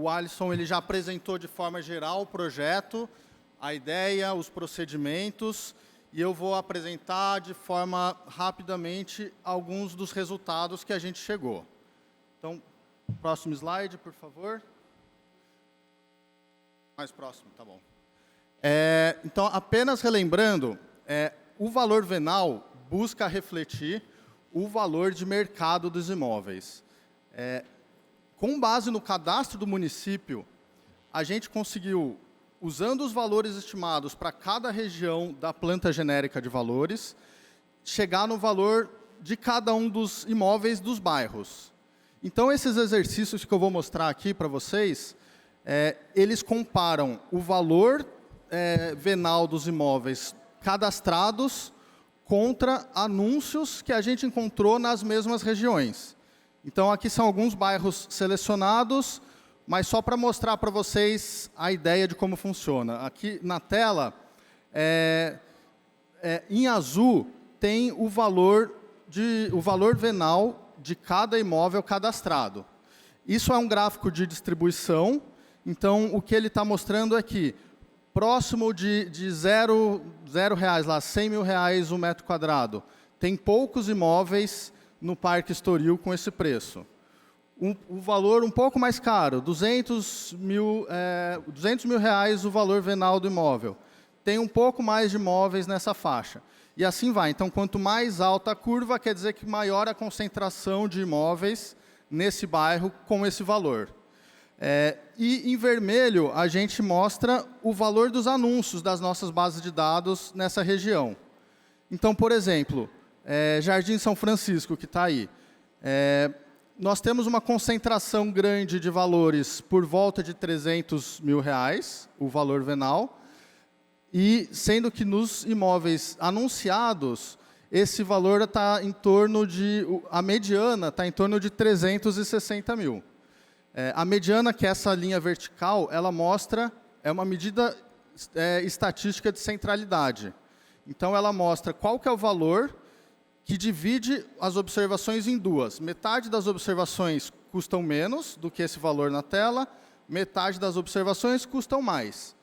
o Alisson ele já apresentou de forma geral o projeto, a ideia, os procedimentos, e eu vou apresentar de forma rapidamente alguns dos resultados que a gente chegou. Então, próximo slide, por favor. Mais próximo, tá bom. Então, apenas relembrando, o valor venal busca refletir o valor de mercado dos imóveis. Com base no cadastro do município, a gente conseguiu, usando os valores estimados para cada região da planta genérica de valores, chegar no valor de cada um dos imóveis dos bairros. Então, esses exercícios que eu vou mostrar aqui para vocês, eles comparam o valor venal dos imóveis cadastrados contra anúncios que a gente encontrou nas mesmas regiões. Então, aqui são alguns bairros selecionados, mas só para mostrar para vocês a ideia de como funciona. Aqui na tela, em azul, tem o valor venal de cada imóvel cadastrado. Isso é um gráfico de distribuição, então o que ele está mostrando é que próximo de zero reais, lá, 100 mil reais o metro quadrado, tem poucos imóveis no Parque Estoril com esse preço. O valor um pouco mais caro, 200 mil reais o valor venal do imóvel. Tem um pouco mais de imóveis nessa faixa. E assim vai. Então, quanto mais alta a curva, quer dizer que maior a concentração de imóveis nesse bairro com esse valor. E em vermelho, a gente mostra o valor dos anúncios das nossas bases de dados nessa região. Então, por exemplo, Jardim São Francisco, que está aí. Nós temos uma concentração grande de valores por volta de 300 mil reais, o valor venal, e sendo que nos imóveis anunciados, esse valor está em torno de, a mediana está em torno de 360 mil. A mediana, que é essa linha vertical, ela mostra, é uma medida estatística de centralidade. Então, ela mostra qual que é o valor que divide as observações em duas. Metade das observações custam menos do que esse valor na tela, metade das observações custam mais.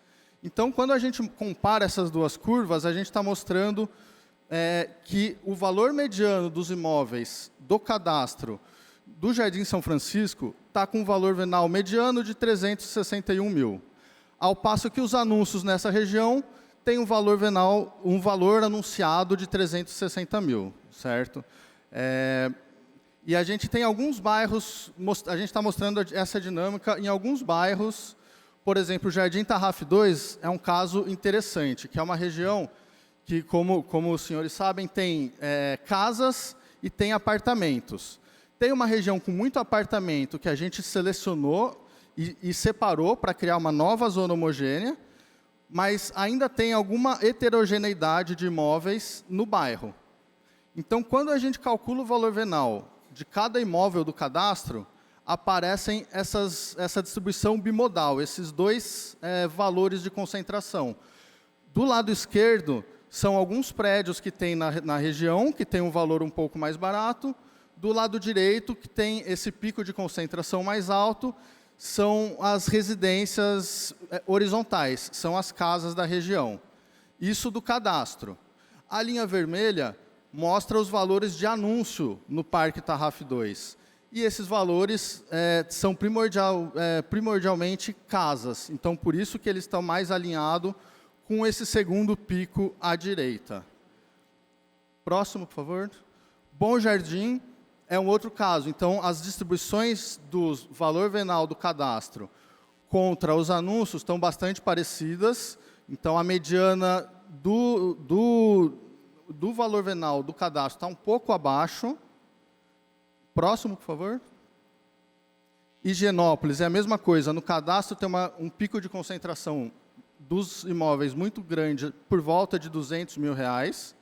Então, quando a gente compara essas duas curvas, a gente está mostrando que o valor mediano dos imóveis do cadastro do Jardim São Francisco está com um valor venal mediano de 361 mil. Ao passo que os anúncios nessa região têm um valor venal, um valor anunciado de 360 mil, certo? E a gente tem alguns bairros, a gente está mostrando essa dinâmica em alguns bairros. Por exemplo, o Jardim Tarraf 2 é um caso interessante, que é uma região que, como os senhores sabem, tem casas e tem apartamentos. Tem uma região com muito apartamento que a gente selecionou e separou para criar uma nova zona homogênea, mas ainda tem alguma heterogeneidade de imóveis no bairro. Então, quando a gente calcula o valor venal de cada imóvel do cadastro, aparecem essa distribuição bimodal, esses dois valores de concentração. Do lado esquerdo, são alguns prédios que tem na região, que tem um valor um pouco mais barato. Do lado direito, que tem esse pico de concentração mais alto, são as residências horizontais, são as casas da região. Isso do cadastro. A linha vermelha mostra os valores de anúncio no Parque Tarraf 2. E esses valores são primordialmente casas. Então, por isso que eles estão mais alinhados com esse segundo pico à direita. Próximo, por favor. Bom Jardim é um outro caso. Então, as distribuições do valor venal do cadastro contra os anúncios estão bastante parecidas. Então, a mediana do valor venal do cadastro está um pouco abaixo. Próximo, por favor. Higienópolis é a mesma coisa. No cadastro tem um pico de concentração dos imóveis muito grande, por volta de 200 mil reais,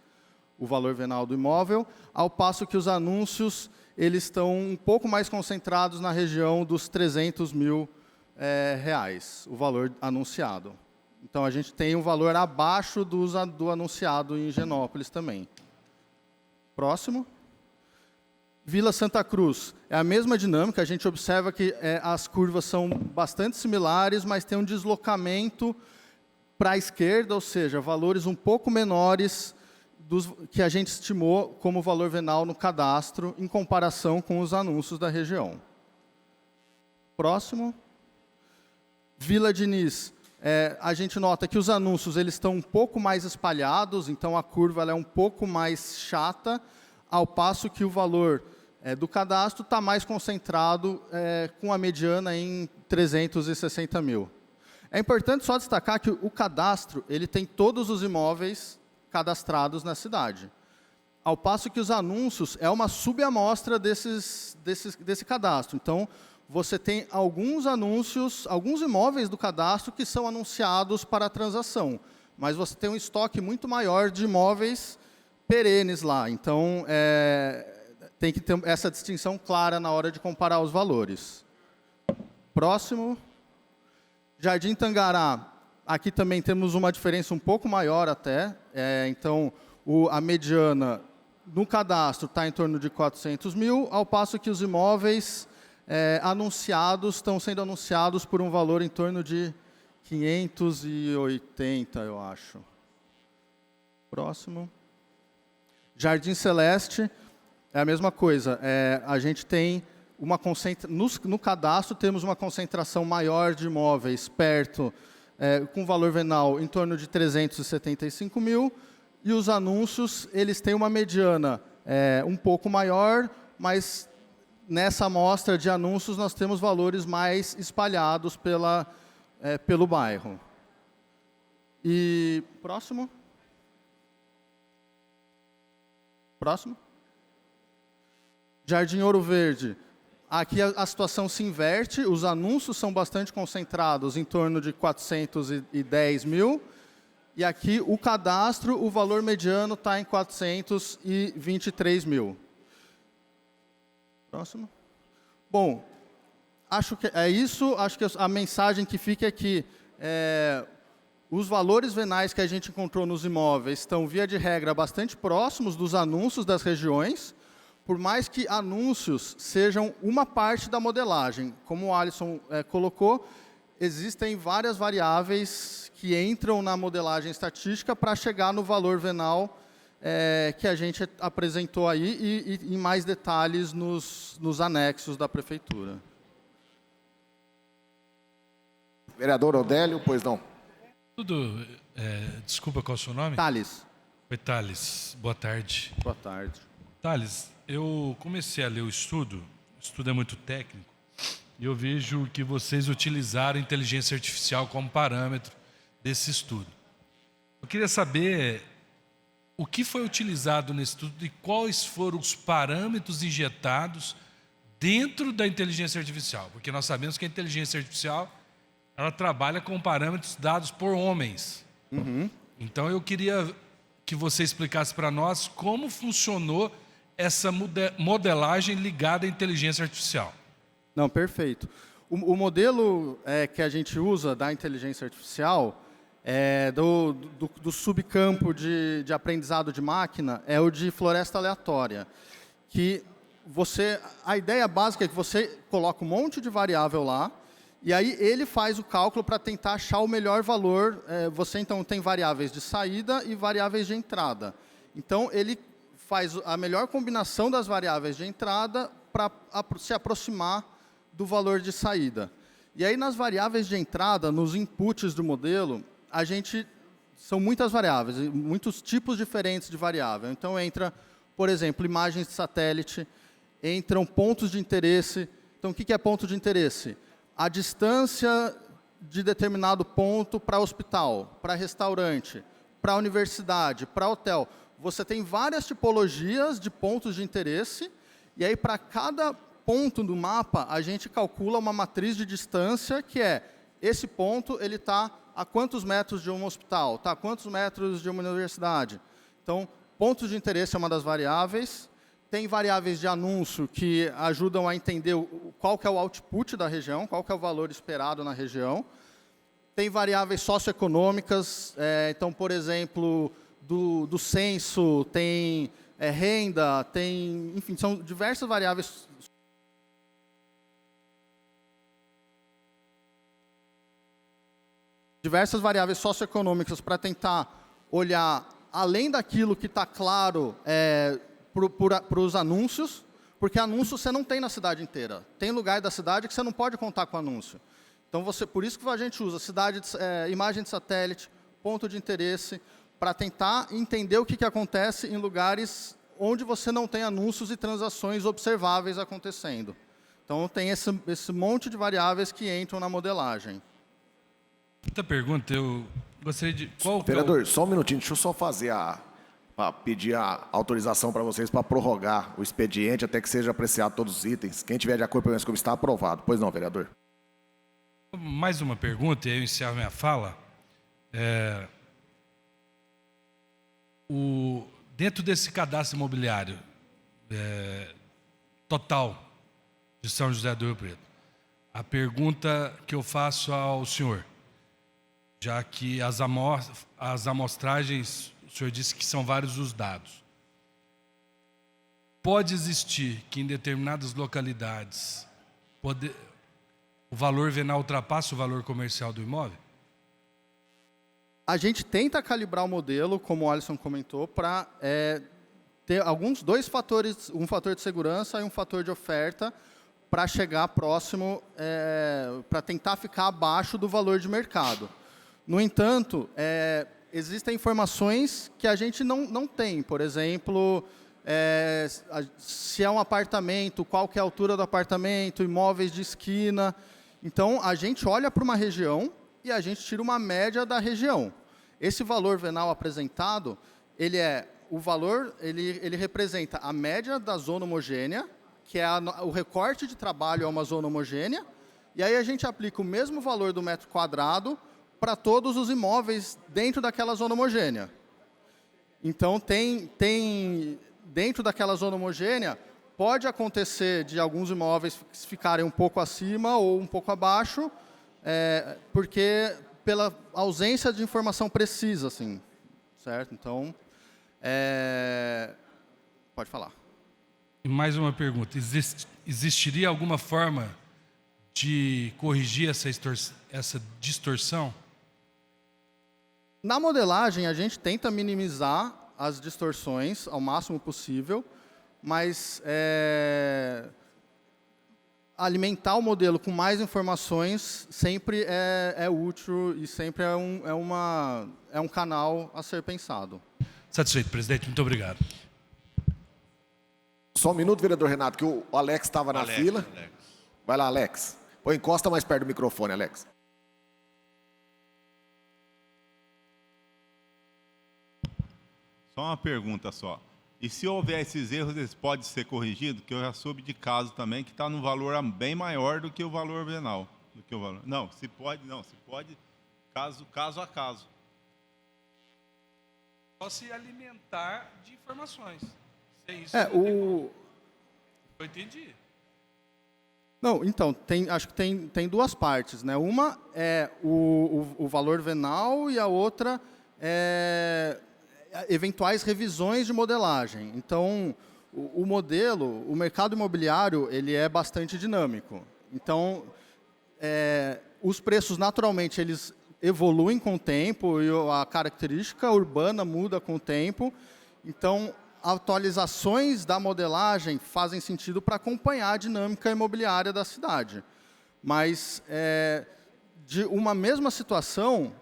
o valor venal do imóvel, ao passo que os anúncios eles estão um pouco mais concentrados na região dos 300 mil reais, o valor anunciado. Então, a gente tem um valor abaixo do anunciado em Higienópolis também. Próximo. Vila Santa Cruz, é a mesma dinâmica, a gente observa que as curvas são bastante similares, mas tem um deslocamento para a esquerda, ou seja, valores um pouco menores que a gente estimou como valor venal no cadastro, em comparação com os anúncios da região. Próximo. Vila Diniz, a gente nota que os anúncios eles estão um pouco mais espalhados, então a curva ela é um pouco mais chata, ao passo que o valor do cadastro está mais concentrado, com a mediana em 360 mil. É importante só destacar que o cadastro ele tem todos os imóveis cadastrados na cidade, ao passo que os anúncios é uma subamostra desse cadastro. Então, você tem alguns anúncios, alguns imóveis do cadastro que são anunciados para a transação, mas você tem um estoque muito maior de imóveis perenes lá. Então, tem que ter essa distinção clara na hora de comparar os valores. Próximo. Jardim Tangará. Aqui também temos uma diferença um pouco maior até. Então, a mediana no cadastro está em torno de 400 mil, ao passo que os imóveis anunciados estão sendo anunciados por um valor em torno de 580, eu acho. Próximo. Jardim Celeste, é a mesma coisa. A gente tem uma no cadastro temos uma concentração maior de imóveis perto, com valor venal em torno de 375 mil, e os anúncios eles têm uma mediana um pouco maior, mas nessa amostra de anúncios, nós temos valores mais espalhados pelo bairro. E próximo. Próximo. Jardim Ouro Verde. Aqui a situação se inverte, os anúncios são bastante concentrados, em torno de 410 mil, e aqui o cadastro, o valor mediano está em 423 mil. Próximo. Bom, acho que é isso. Acho que a mensagem que fica é que os valores venais que a gente encontrou nos imóveis estão, via de regra, bastante próximos dos anúncios das regiões, por mais que anúncios sejam uma parte da modelagem. Como o Alisson colocou, existem várias variáveis que entram na modelagem estatística para chegar no valor venal que a gente apresentou aí e em mais detalhes nos anexos da Prefeitura. Vereador Odélio, pois não. Desculpa, qual é o seu nome? Thales. Oi, Thales. Boa tarde. Boa tarde. Thales, eu comecei a ler o estudo é muito técnico, e eu vejo que vocês utilizaram inteligência artificial como parâmetro desse estudo. Eu queria saber o que foi utilizado nesse estudo e quais foram os parâmetros injetados dentro da inteligência artificial. Porque nós sabemos que a inteligência artificial ela trabalha com parâmetros dados por homens. Uhum. Então, eu queria que você explicasse para nós como funcionou essa modelagem ligada à inteligência artificial. Não, perfeito. O modelo que a gente usa da inteligência artificial, do subcampo de aprendizado de máquina, é o de floresta aleatória. Que a ideia básica é que você coloca um monte de variável lá, e aí ele faz o cálculo para tentar achar o melhor valor. Você, então, tem variáveis de saída e variáveis de entrada. Então, ele faz a melhor combinação das variáveis de entrada para se aproximar do valor de saída. E aí, nas variáveis de entrada, nos inputs do modelo, são muitas variáveis, muitos tipos diferentes de variável. Então, entra, por exemplo, imagens de satélite, entram pontos de interesse. Então, o que é ponto de interesse? A distância de determinado ponto para hospital, para restaurante, para universidade, para hotel. Você tem várias tipologias de pontos de interesse, e aí, para cada ponto do mapa, a gente calcula uma matriz de distância, que esse ponto ele está a quantos metros de um hospital, está a quantos metros de uma universidade. Então, pontos de interesse é uma das variáveis. Tem variáveis de anúncio que ajudam a entender qual que é o output da região, qual que é o valor esperado na região. Tem variáveis socioeconômicas, então, por exemplo, do censo, tem renda, tem, enfim, são diversas variáveis socioeconômicas para tentar olhar além daquilo que está claro para os anúncios, porque anúncio você não tem na cidade inteira. Tem lugar da cidade que você não pode contar com anúncio. Então, por isso que a gente usa imagem de satélite, ponto de interesse, para tentar entender o que acontece em lugares onde você não tem anúncios e transações observáveis acontecendo. Então, tem esse monte de variáveis que entram na modelagem. Outra pergunta, eu gostaria de... Vereador, só um minutinho, deixa eu só fazer pedir a autorização para vocês para prorrogar o expediente até que seja apreciado todos os itens. Quem tiver de acordo com como está aprovado. Pois não, vereador. Mais uma pergunta, e aí eu encerro minha fala. Dentro desse cadastro imobiliário total de São José do Rio Preto, a pergunta que eu faço ao senhor, já que as amostragens, o senhor disse que são vários os dados. Pode existir que em determinadas localidades o valor venal ultrapasse o valor comercial do imóvel? A gente tenta calibrar o modelo, como o Alisson comentou, para ter dois fatores, um fator de segurança e um fator de oferta, para chegar próximo, para tentar ficar abaixo do valor de mercado. No entanto, existem informações que a gente não tem. Por exemplo, se é um apartamento, qual que é a altura do apartamento, imóveis de esquina. Então, a gente olha para uma região e a gente tira uma média da região. Esse valor venal apresentado, ele representa a média da zona homogênea, que é o recorte de trabalho é uma zona homogênea, e aí a gente aplica o mesmo valor do metro quadrado para todos os imóveis dentro daquela zona homogênea. Então, dentro daquela zona homogênea, pode acontecer de alguns imóveis ficarem um pouco acima ou um pouco abaixo, porque pela ausência de informação precisa, assim, certo? Então, pode falar. E mais uma pergunta, existiria alguma forma de corrigir essa distorção? Na modelagem, a gente tenta minimizar as distorções ao máximo possível, mas alimentar o modelo com mais informações sempre é útil e sempre é um canal a ser pensado. Satisfeito, presidente. Muito obrigado. Só um minuto, vereador Renato, que o Alex estava na fila. Alex. Vai lá, Alex. Encosta mais perto do microfone, Alex. Só uma pergunta só. E se houver esses erros, eles podem ser corrigidos? Que eu já soube de caso também que está num valor bem maior do que o valor venal. Não, se pode, caso a caso. Só se alimentar de informações. É isso. Eu entendi. Não, então, acho que tem duas partes, né? Uma é o valor venal e a outra é eventuais revisões de modelagem. Então, o mercado imobiliário, ele é bastante dinâmico. Então, os preços, naturalmente, eles evoluem com o tempo e a característica urbana muda com o tempo. Então, atualizações da modelagem fazem sentido para acompanhar a dinâmica imobiliária da cidade. Mas, de uma mesma situação,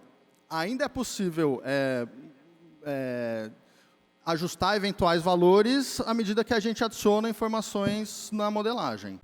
ainda é possível ajustar eventuais valores à medida que a gente adiciona informações na modelagem.